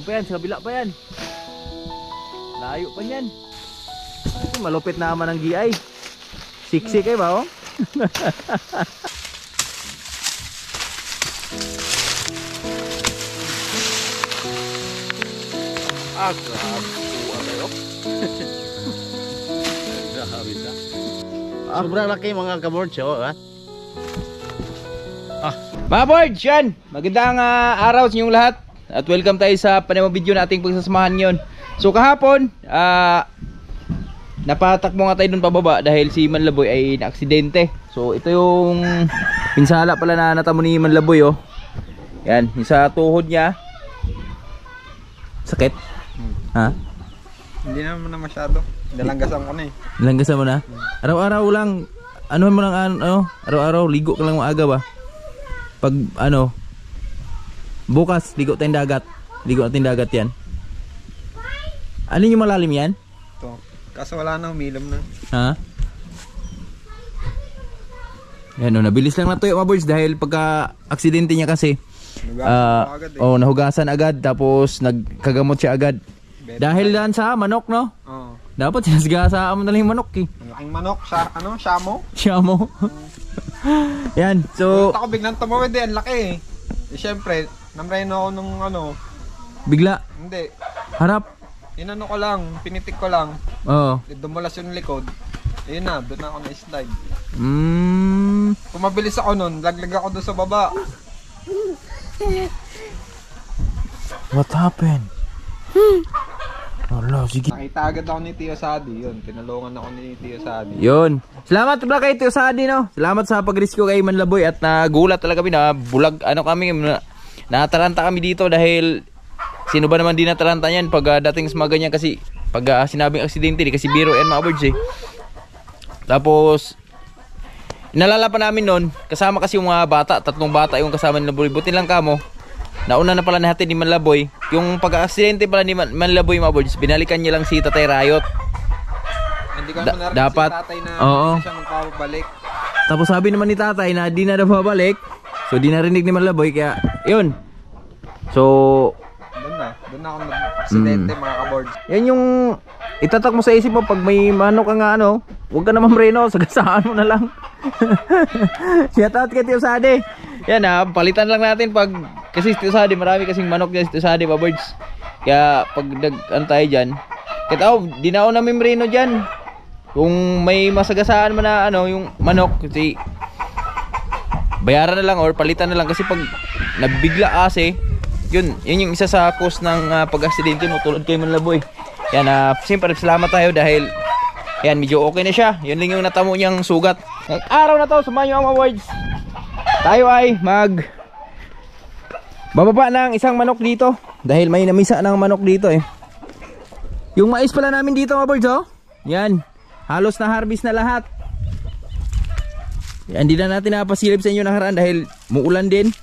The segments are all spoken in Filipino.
pa yan, sa kabila pa yan. Layo pa yan. Malupit naman ang GI. Siksik eh ba oh? Grabe. Sobrang laki mga kabords, ha? Mga boards, yan! Magandang araw sa inyong lahat. At welcome tayo sa panibagong video nating pagsasamahan yon. So kahapon, napatakbo nga tayo dun pababa dahil si Manlaboy ay na-aksidente. So ito yung pinsala pala na natamo ni Manlaboy oh. Yan, yung sa tuhod niya. Sakit? Ha? Hindi naman na masyado. Nalanggasan ko na eh. Nalanggasan mo na? Araw-araw lang, ano mo lang, araw-araw, ligo ka lang maaga ba? Pag, bukas, ligo tayong dagat. Ligo natin dagat yan. Ano yung malalim yan? Ito. Kaso wala na, umilom na. Ha? Yan o, nabilis lang na to yung mga boys dahil pagka aksidente niya kasi nahugasan agad tapos nagkagamot siya agad. Dahil lang sa manok, no? Oo. Dapat sinasgasaan mo na lang yung manok eh. Ang laking manok, Shamo? Shamo. Yan, so Punta ko biglang tumawid eh, ang laki eh. Siyempre, namrain ako nung bigla, hindi. harap. Inano ko lang, pinitik ko lang. Oo. Dumulas yung likod. Ayun na, doon na ako na-slide. Kung mabilis ako nun, laglag ako doon sa baba. What happened? Wala, sige. Nakita agad ako ni Tio Sadi, yun. Tinulungan ako ni Tio Sadi. Yun. Salamat pala kay Tio Sadi, no? Salamat sa pag-rescue kay Manlaboy at nagulat talaga kami na bulag, kami, nataranta kami dito dahil sino ba naman di nataranta yan pag dating sa mga ganyan kasi pag sinabing aksidente, di kasi biro yan mga birds eh. Tapos, inalala pa namin nun, kasama kasi yung mga bata, 3 bata yung kasama ni Manlaboy. Buti lang kamo. Nauna na pala natin ni Manlaboy. Yung pag-aksidente pala ni Manlaboy mga birds, binalikan niya lang si Tatay Riot. Hindi ko naman narinig dapat, si tatay na oo. siya magpapabalik. Tapos sabi naman ni tatay na di na daw babalik. So di narinig ni Manlaboy kaya yun. So Doon na ako nag-aksidente mga kaboards. yan yung itatak mo sa isip mo pag may manok ka nga huwag ka naman mreno, sagasaan mo na lang. Shout out kay Tio Sadi. Yan palitan lang natin pag kasi Tio Sadi marami kasing manok dyan si Tio Sadi pa birds. Kaya pag tayo dyan, kahit di na ako namin mreno dyan. Kung may masagasaan mo na yung manok kasi bayaran na lang or palitan na lang kasi pag nabigla kasi yun yung isa sa cause ng pag-aksidente mo tulad kay Manlaboy. Yan siyempre salamat tayo dahil yan medyo okay na siya. Yun lang yung natamo niyang sugat. Ngayong araw na to sumayo ang awards. Tayo ay bababa ng isang manok dito dahil may namisa ng manok dito eh. Yung mais pala namin dito mga birds yan. Halos na harvest na lahat. Hindi na natin napasilip sa inyo nakaraan dahil muulan din.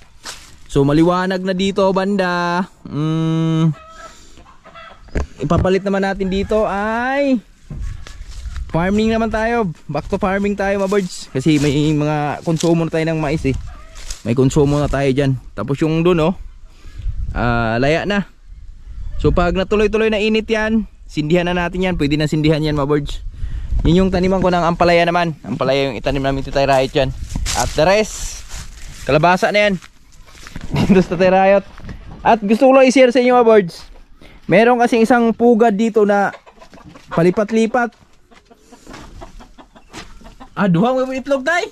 So maliwanag na dito banda. Ipapalit naman natin dito ay farming naman tayo. Back to farming tayo mga birds. Kasi may mga konsumo na tayo ng mais eh. May konsumo na tayo dyan. Tapos yung dun laya na. So pag natuloy-tuloy na init yan, sindihan na natin yan. Pwede na sindihan yan mga birds. Yun yung taniman ko ng ampalaya naman. Ampalaya yung itanim namin Tatay Riot dyan. At the rest, kalabasa na yan. Dito sa Tatay Riot. At gusto ko lang i-share sa inyo mga birds. Meron kasing isang pugad dito na palipat-lipat. Duhang mo itlog tayo.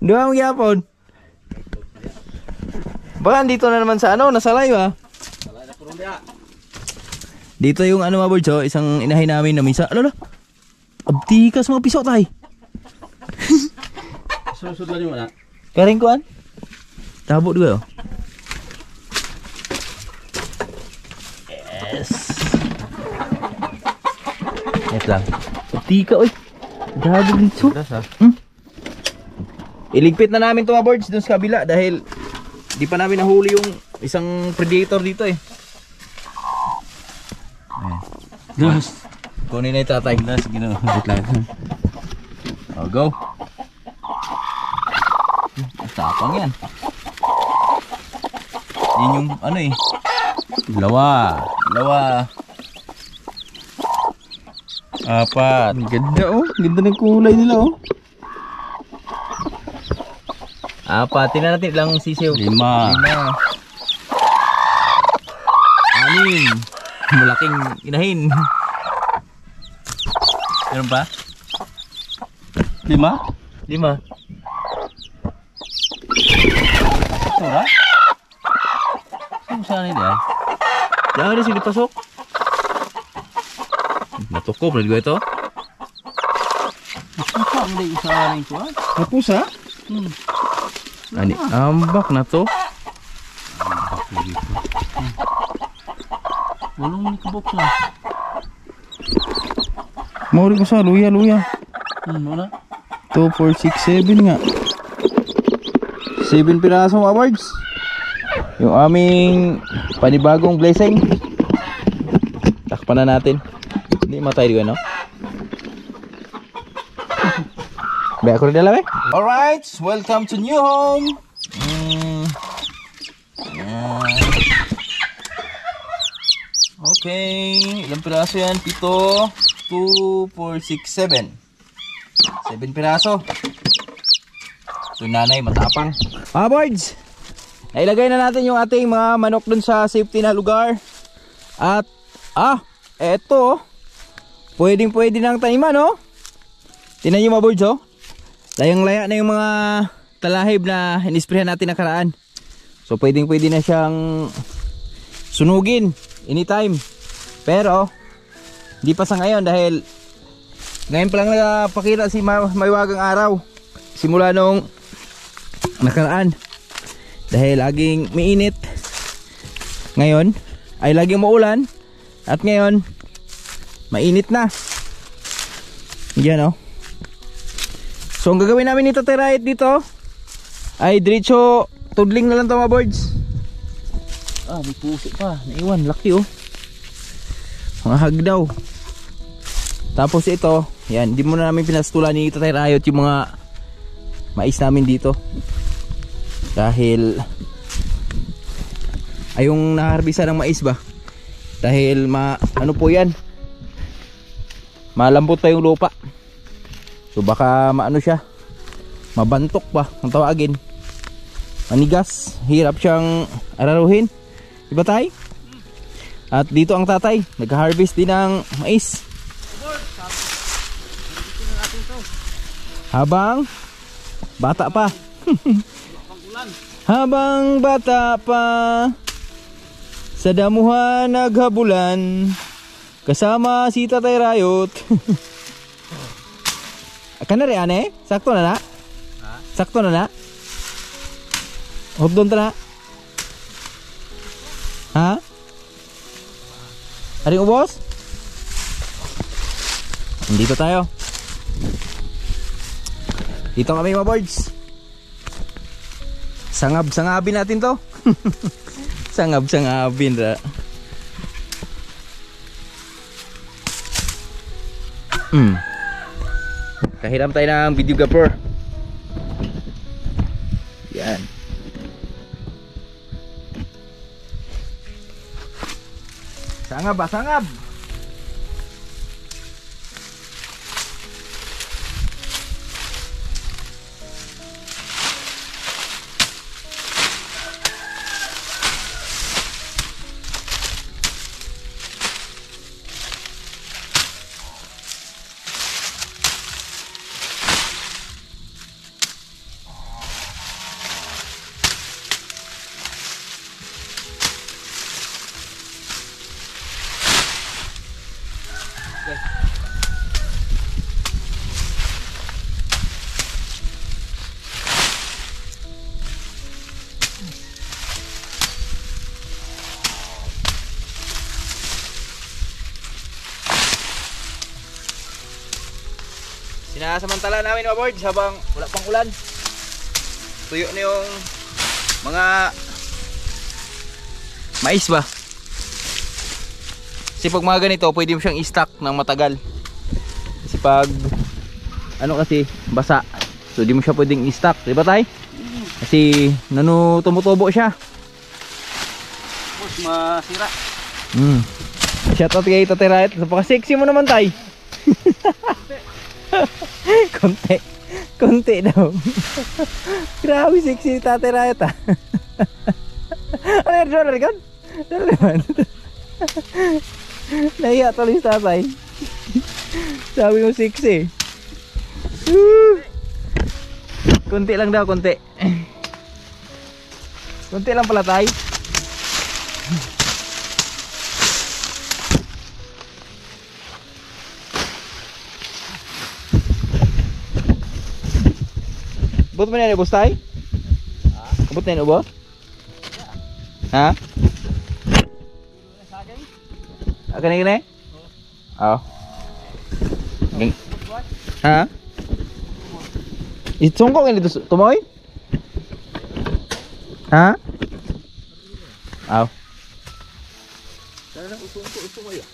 Duhang yapon. Baka dito na naman sa nasa live Dito yung mga birds isang inahin namin na misa. Abtikas mga piso tayo. Susud lang yung Karing kuan? Tabot juga Yes. Ito lang. Abtika oy. Dado dito. Iligpit na namin mga birds dun sa kabila dahil di pa namin nahuli yung isang predator dito eh. Gas. Kunin na yung tatay. Gas, wait lang. Go. Tapang yan. Yun yung ano eh. Dalawa. Apat. Ang ganda oh. Ganda ng kulay nila oh. Apat. Tingnan natin ilang sisiw. 5. 6. Malaking inahin. Meron ba? 5? 5. Tura? Saan saan ini? Jangan di sini pasok. Natukop na ito. Napusa mo na isa rin ko. Napusa? Ani, ambak na to. Ambak na dito. Walang nikabok na. Mauri ko sa luya. Wala. 2, 4, 6, 7 nga. 7 pirasong awards. Yung aming panibagong blessing. Takpan na natin. Hindi matay di ko no? Ba ako rin dala eh. Alright, welcome to new home. Okay, ilang piraso yan? 7, 2, 4, 6, 7. 7 piraso. Ito yung nanay, matapang. Mga boards, nailagay na natin yung ating mga manok dun sa safety na lugar. At, eto, pwede nang taniman, no? Tingnan nyo mga boards, oh. Layang-laya na yung mga talahib na inisprehan natin nakaraan. So, pwede na siyang sunugin anytime. Pero, hindi pa sa ngayon dahil ngayon pa lang napakita si Maywagang araw. Simula nung nakaraan. Dahil laging mainit. Ngayon, ay laging maulan. At ngayon, mainit na. Yan, oh. So, ang gagawin namin nito terayet dito ay diretso tudling na lang ito mga boards. May puso pa. Naiwan. Laki oh. Mga hagdaw. Tapos ito, yan. Hindi muna namin pinastulan ni Tatay Rayot yung mga mais namin dito. Dahil ay yung naharbisa ng mais ba? Dahil ano po yan? Malambot pa yung lupa. So baka maano siya, mabantok pa ang tawagin. Manigas, hirap siyang araruhin. Diba tay? At dito ang tatay, nag-harvest din ng mais. Habang bata pa. Habang bata pa, sa damuhan naghabulan, kasama si Tatay Rayot. Kana rin ane? Sakto na na? Sakto na na? Hop doon ta na? Ha? Aring ubos? Dito tayo. Dito kami mga boards. Sangab-sangabin natin to. Sangab-sangabin ra. Kahiram tayo ng videographer. Yan. Sangab ba? Sangab! Sinasamantala namin mga boards habang wala pang ulan. Tuyo na yung mga mais ba. Kasi pag mga ganito pwede mo siyang i-stock ng matagal. Kasi pag ano kasi basa, so di mo siya pwedeng i-stock, diba tay? Kasi tumutubo siya. masira. Shoutout kay Tatay Riot. Napaka-sexy mo naman, Tay. Konti daw. Grabe sexy ni Tatay Riot, ah. Ano yun, John Rican? John naman. Nahiya tuloy si Tatay. Sabi mo sexy. Konti lang daw, konti. Konti lang pala, Tay. Abot mo na yan, ubos, Tay? Abot na yan, ubos? Ha? Gani? Oo. Ha? Itsungkok ini tumoy? Ha? Aw. Sana usung ya.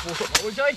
Pusok ako, Joy.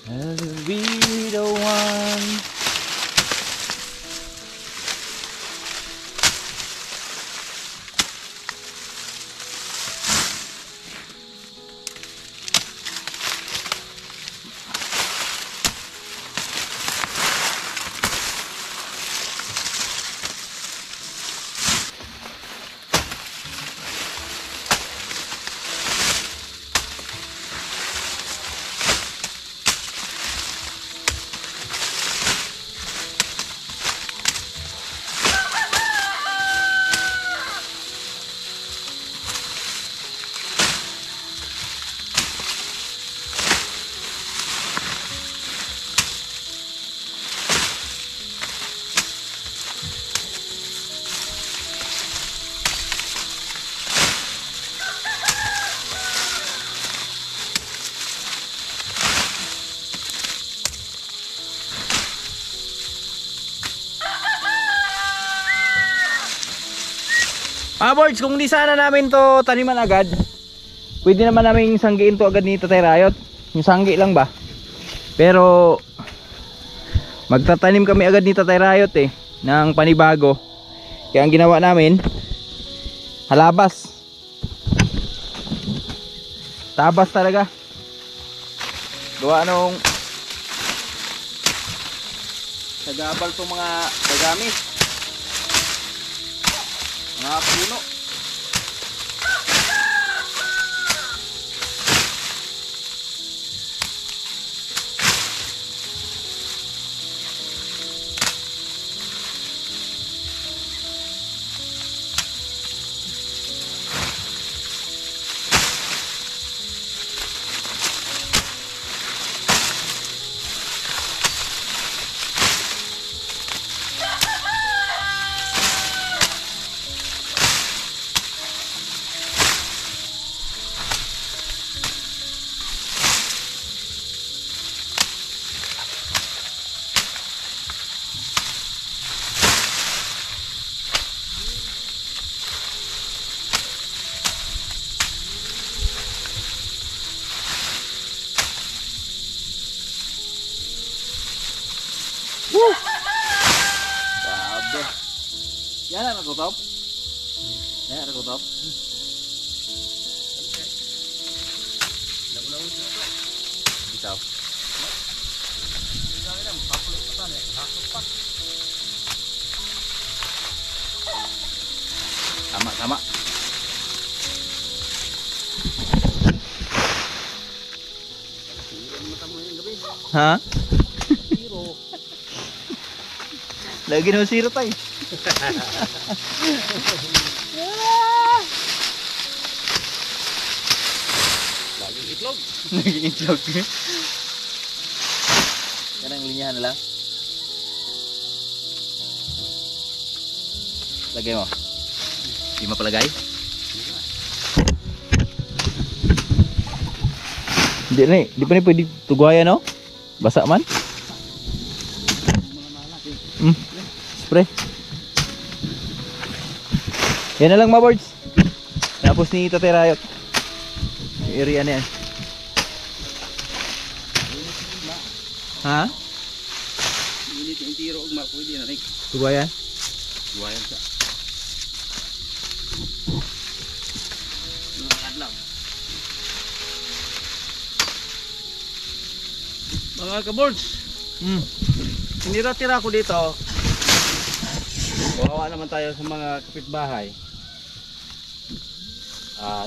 I'll be the one. Boards, kung di sana namin to taniman agad, pwede naman namin sanggiin to agad ni Tatay Riot. Yung sanggi lang ba? Pero magtatanim kami agad ni Tatay Riot ng panibago. Kaya ang ginawa namin, halabas. Tabas talaga. Gawa nung sagabal tong mga gagamit. Mga puno. Grabe. Yan na nakutop. Yan nakutop. Bitaw. Tama. Ha? Lagi na zero tayo. itlog. Nag-iitlog. Yan ang linyahan na lang. Lagay mo. Di mapalagay? Hindi na eh. Di pa na pwede tugwaya no? Basa man? Spray. Yan na lang mga birds. Tapos ni Tatay Rayot. Yung area na yan. Ha? Init yung tiro ug pwede na rin. Tugwaya? Buwayan sa. Mga kabords, tinira-tira ko dito. Kawawa naman tayo sa mga kapitbahay.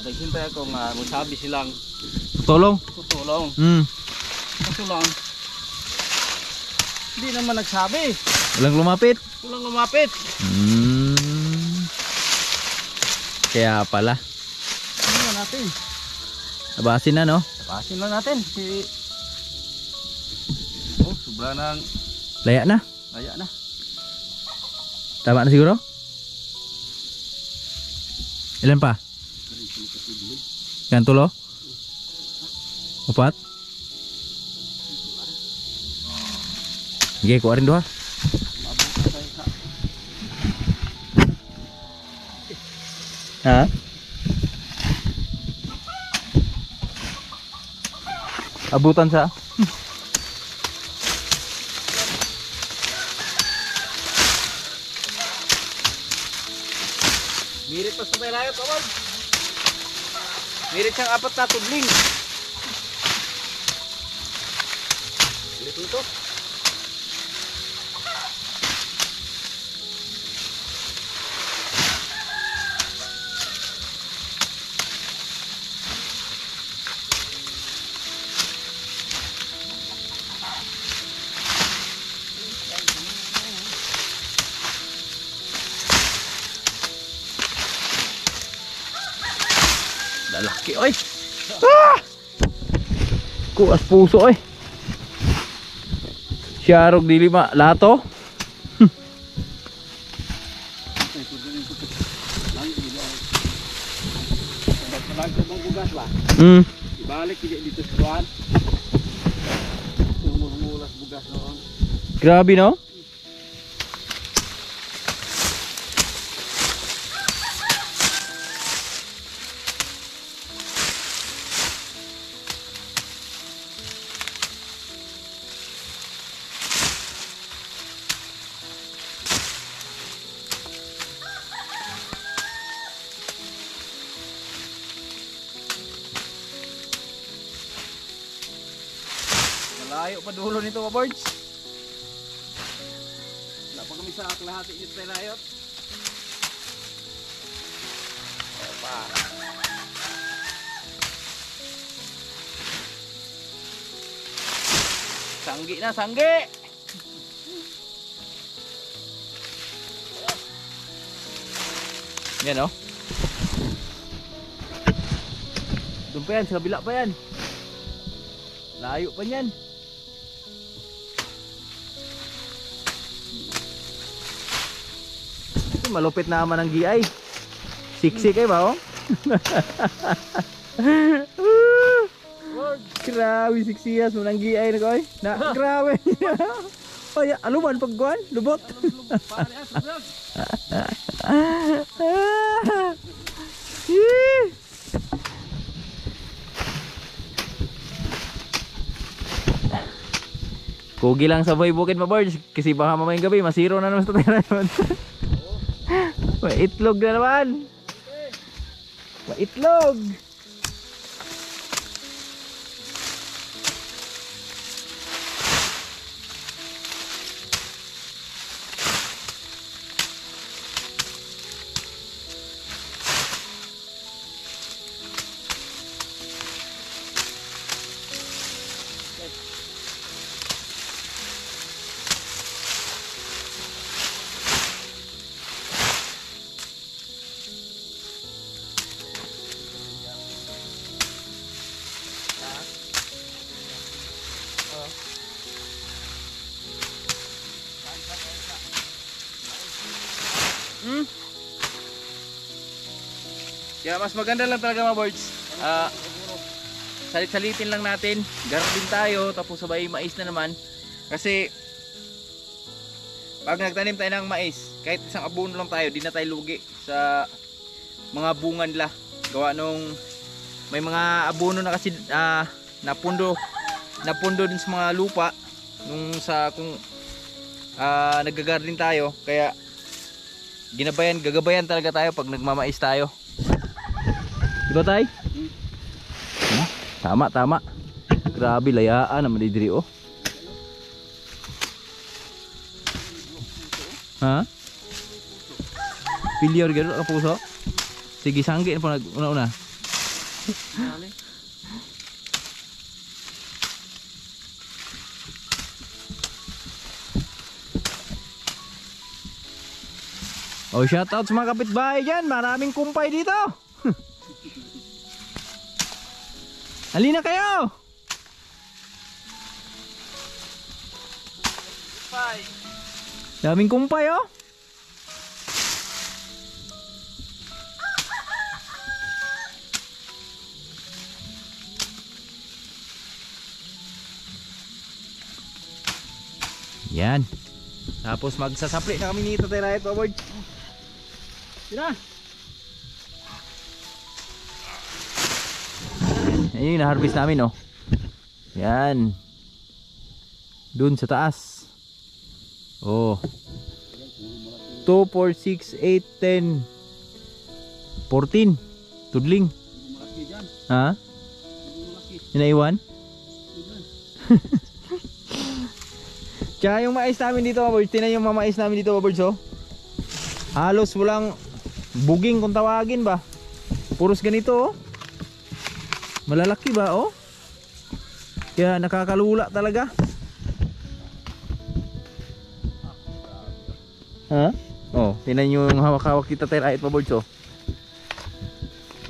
Naghintay ako nga magsabi silang Tutulong? tutulong. Kaso lang, hindi naman nagsabi. Walang lumapit? Walang lumapit. Kaya pala. Ano na natin? Abasin na no? Tapasin lang natin. Oh, sobra ng Laya na? laya na. Tama na siguro? Ilan pa? Yan tulo? Upat? Sige, kuha rin doha. Ha? Abutan sa? Mirit pa sa Tayrayot, awag. Mirit siyang 4 na tudling. Mirit ito. Lalaki oy. Kuas puso oy. Siyarog dili ma lato. Lagyan ng bugas ba? Ibalik dito sa kuwan. Umulas bugas noon. Grabe no? Malayo pa dulo nito mga birds. Wala pa kami sa kalahati nito Tayrayot. Opa. Sanggi na, sanggi. Yan oh. Doon pa yan, sa kabila pa yan. Layo pa yan. Malupit naman ang GI. Siksik eh ba oh? Grabe siksiyas mo ng GI na ko eh. Na, grabe. Ay, aluman pagkuhan, lubot. Kugi lang sa boy bukid ma-birds kasi baka mamayang gabi masiro na naman sa Tayrayot. May itlog na naman. May itlog. Kaya mas maganda lang talaga mga boards. Salit-salitin lang natin. Garden tayo, tapos sabay mais na naman. Kasi pag nagtanim tayo ng mais, kahit isang abono lang tayo, di na tayo lugi sa mga bunga nila. Gawa nung may mga abono na kasi napundo din sa mga lupa nung kung nagga-garden tayo. Kaya gagabayan talaga tayo pag nagmamais tayo. Diba tay? Tama. Grabe, layaan naman diri oh. Ha? Failure gano'n ang puso? Sige, sanggi po una-una. Oh, shoutout sa mga kapitbahay dyan. Maraming kumpay dito. Halina kayo. Daming kumpay oh. Yan. Tapos magsasapli na kami nito tayo right forward. Sina. Ayun, na-harvest namin oh. Yan. Dun sa taas. Oh. 2, 4, 6, 8, 10 14 tudling. Ha? Inaiwan? Tsaka yung mais namin dito mga birds, tinan yung mamais namin dito mga birds oh. Halos walang buging kung tawagin ba. Puros ganito oh. Malalaki ba oh. Kaya nakakalula talaga. Ha? Oh, tinan yung hawak-hawak kita tayo right mga birds oh.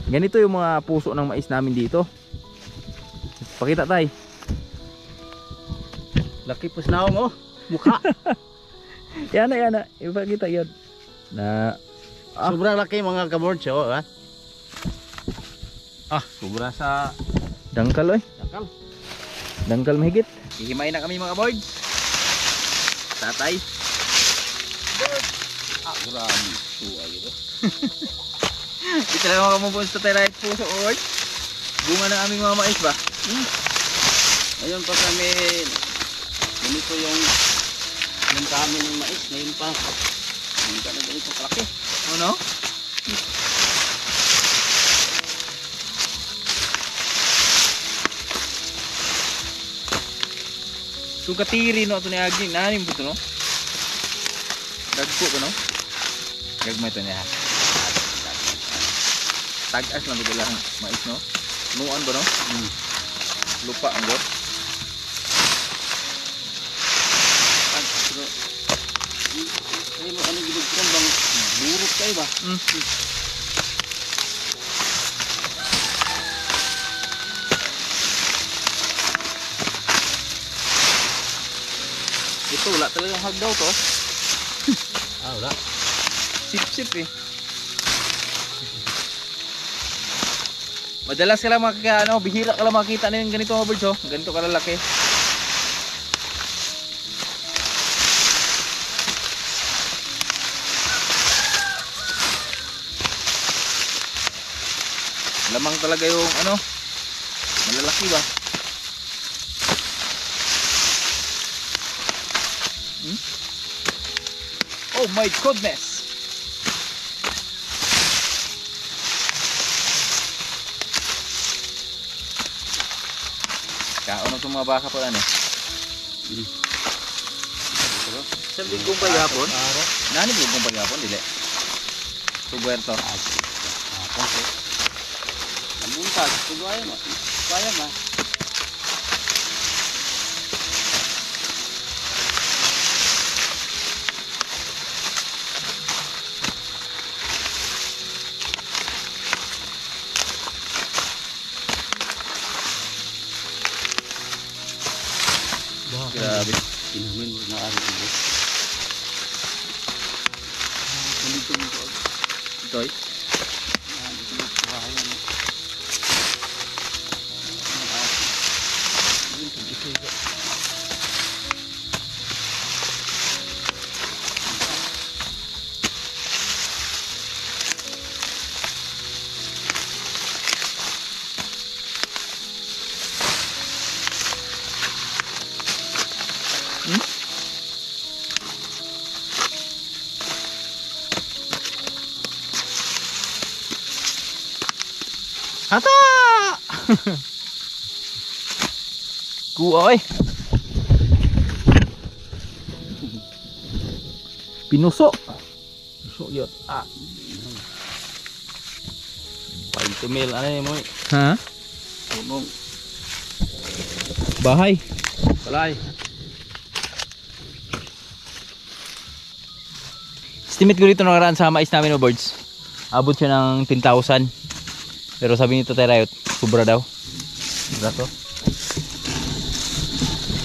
Ganito yung mga puso ng mais namin dito. Pakita tayo. Laki po na mo. Mukha. Yan na. Ipakita yun. Na Sobrang laki mga kabords oh, ha? Sobra sa dangkal oy. dakal. Dangkal mahigit. Hihimayin na kami mga boards. Tatay. Grabe. Tuwa ito. Di talaga makamubuns sa tayo right puso board. Bunga ng aming mga mais ba? Ngayon pa kami ganito yung kami ng mais. Ngayon pa hindi ka na ganito kalaki. Ano? So katiri no ito ni Agi. Nahanim po ito no? Dagpo ko no? Gagmay ito niya. Tagas lang ito lang mais no? Nuan ba no? Lupa ang bot. Kaya mo ano ginugtong bang burot kayo ba? Ito wala talagang hagdaw to. Wala. Sip-sip eh. Madalas ka lang bihira ka lang makita na yung ganito mga birds oh. Ganito kalalaki. Lamang talaga yung malalaki ba? Oh my goodness! Kaon itong mga baka pa Sa ligong pa yapon? Nani ligong pa yapon? Dili? Subuerto. Nabuntag. Tugayan mo. Kaya ba? Grabe. Inamin mo na ari ito. Nandito mo ito. Ito ay? Hata! Kuha pinuso. Pinuso yun. Ah. 20 mil ano yun mo? Ha? Punong. Bahay. Balay. Estimate ko dito nakaraan sa mais namin o birds. Abot siya ng 10,000. Pero sabi ni Tatay Rayot, sobra daw. Sobra to.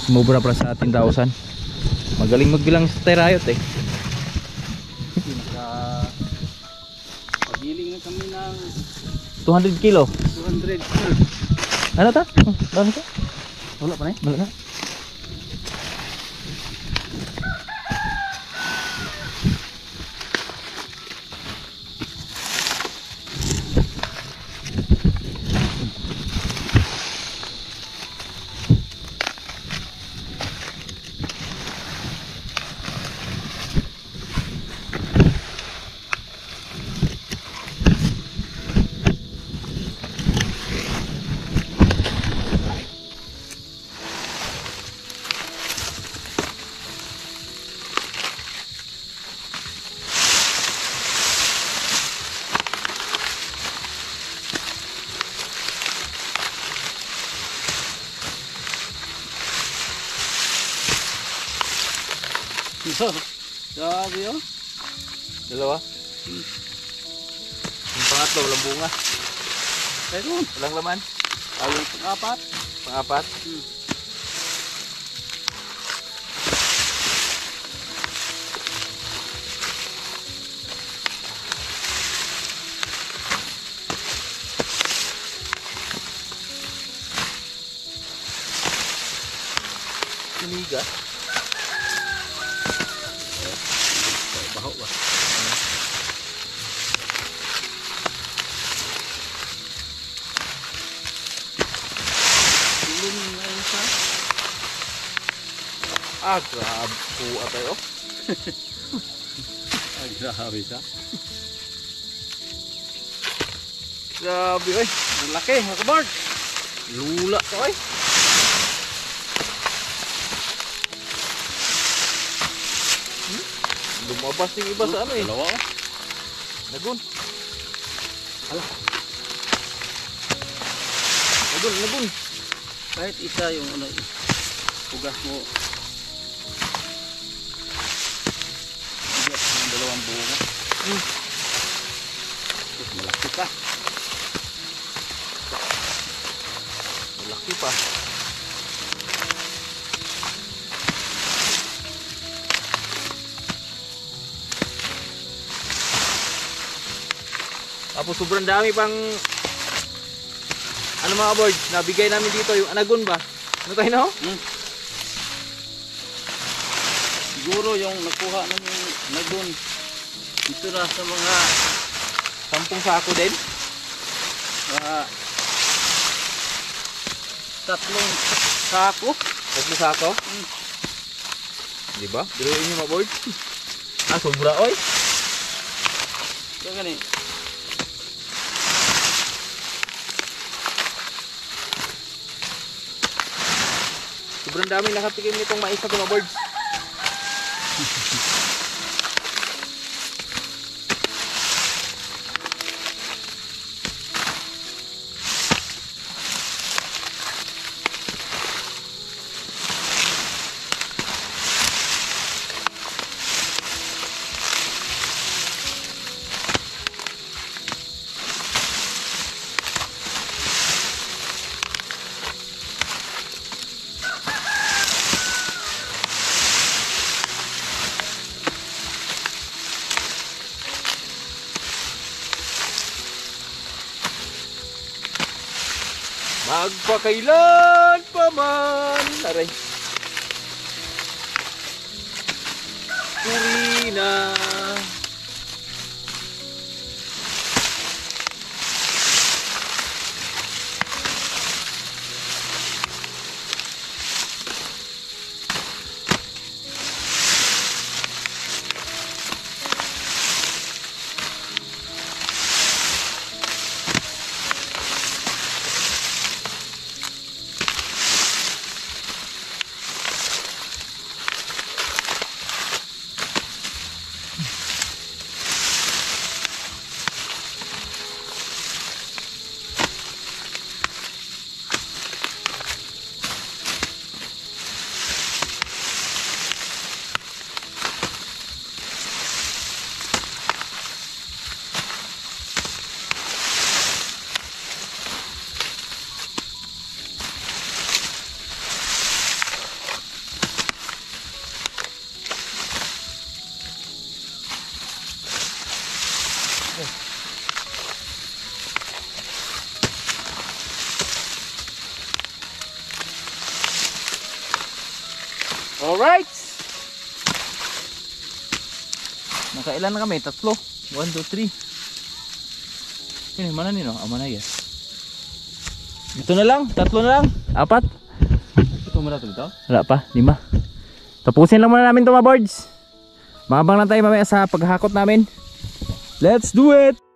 Sumubra para sa 10,000. Magaling magbilang sa Tatay Rayot eh. Pagiling na kami ng 200 kilo. 200. Ano ta? Dami ka? Wala pa na eh? Wala na. Sabi yun. Dalawa. Yung pangatlo, walang bunga. Ayun. Walang laman. Ayun, pang-apat. Pangapat. Siniga. Baho ba? Tulong na yun siya. Ah, grabe. Kuha tayo. Ay, grabe siya. Grabe, oy. Ang laki, mga kabard. Lula ka, oy. Lumabas yung iba sa ano eh. Dalawa oh. Nagun. Hala. Nagun. Kahit isa yung ano, pugas mo. Pugas ng dalawang bunga. Tapos malaki ka. Malaki pa. Tapos sobrang dami pang ano mga board, nabigay namin dito yung anagon ba? Ano tayo no? Siguro yung nakuha namin nagun ito na sa mga 10 sako din. Tatlong sako. 3 sako. Di ba? Biruin niyo mga board. Ah, sobra oy. Ito gani. Sobrang dami nakatikim nitong mais na mga birds. Magpakailan pa man. Aray. Purina. Nakailan na kami? 3. 1, 2, 3. Ini mana nih no? Mana ya? Ito na lang, 3 na lang, 4. Ito mo na ito? Wala pa, 5. Tapusin lang muna namin ito mga boards. Mabang lang tayo mamaya sa paghakot namin. Let's do it!